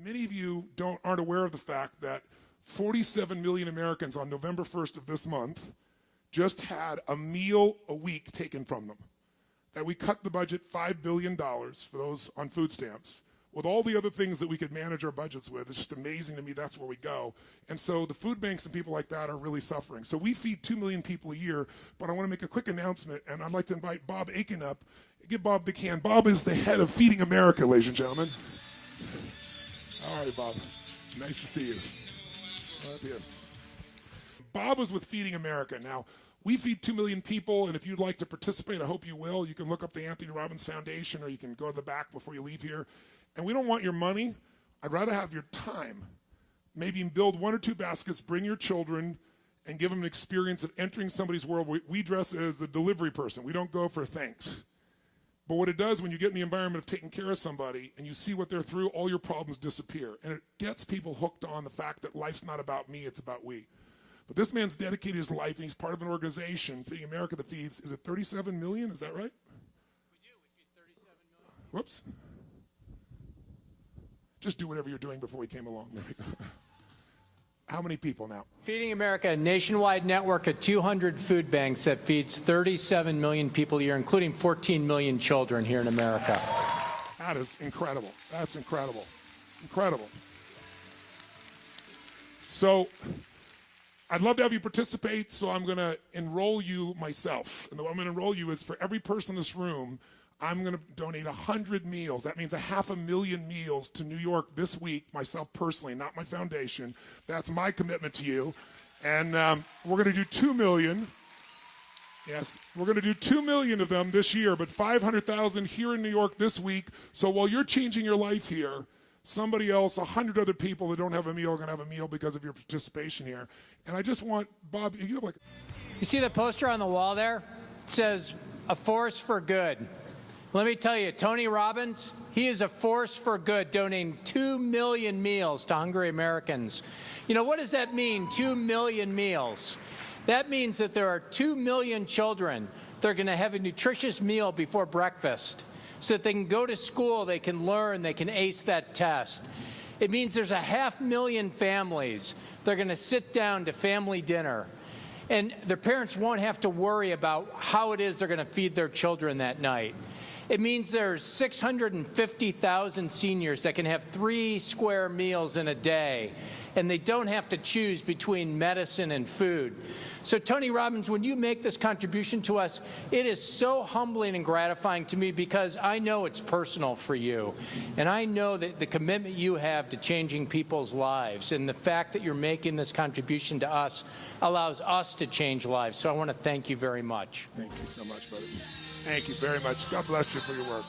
Many of you aren't aware of the fact that 47 million Americans on November 1st of this month just had a meal a week taken from them. That we cut the budget $5 billion for those on food stamps. With all the other things that we could manage our budgets with, it's just amazing to me that's where we go. And so the food banks and people like that are really suffering. So we feed 2 million people a year, but I want to make a quick announcement, and I'd like to invite Bob Aiken up. Give Bob a big hand. Bob is the head of Feeding America, ladies and gentlemen. All right, Bob. Nice to see you. Nice to see you. Bob was with Feeding America. Now, we feed 2 million people, and if you'd like to participate, I hope you will. You can look up the Anthony Robbins Foundation, or you can go to the back before you leave here. And we don't want your money. I'd rather have your time. Maybe build 1 or 2 baskets, bring your children, and give them an experience of entering somebody's world. We dress as the delivery person. We don't go for thanks. But what it does when you get in the environment of taking care of somebody and you see what they're through, all your problems disappear. And it gets people hooked on the fact that life's not about me, it's about we. But this man's dedicated his life, and he's part of an organization, Feeding America, that feeds, is it 37 million? Is that right? We do. We feed 37 million. Whoops. Just do whatever you're doing before we came along. There we go. How many people now? Feeding America, a nationwide network of 200 food banks that feeds 37 million people a year, including 14 million children here in America. That is incredible. That's incredible. Incredible. So I'd love to have you participate, so I'm going to enroll you myself. And the way I'm going to enroll you is for every person in this room, I'm going to donate 100 meals. That means 500,000 meals to New York this week, myself personally, not my foundation. That's my commitment to you. And we're going to do 2 million. Yes, we're going to do 2 million of them this year, but 500,000 here in New York this week. So while you're changing your life here, somebody else, 100 other people that don't have a meal are going to have a meal because of your participation here. And I just want, Bob, you have like... You see the poster on the wall there? It says, "A force for good." Let me tell you, Tony Robbins, he is a force for good, donating 2 million meals to hungry Americans. You know, what does that mean, 2 million meals? That means that there are 2 million children that are going to have a nutritious meal before breakfast so that they can go to school, they can learn, they can ace that test. It means there's 500,000 families that are going to sit down to family dinner, and their parents won't have to worry about how it is they're going to feed their children that night. It means there's 650,000 seniors that can have 3 square meals in a day, and they don't have to choose between medicine and food. So, Tony Robbins, when you make this contribution to us, it is so humbling and gratifying to me because I know it's personal for you, and I know that the commitment you have to changing people's lives, and the fact that you're making this contribution to us allows us to change lives. So I want to thank you very much. Thank you so much, brother. Thank you very much. God bless you for your work.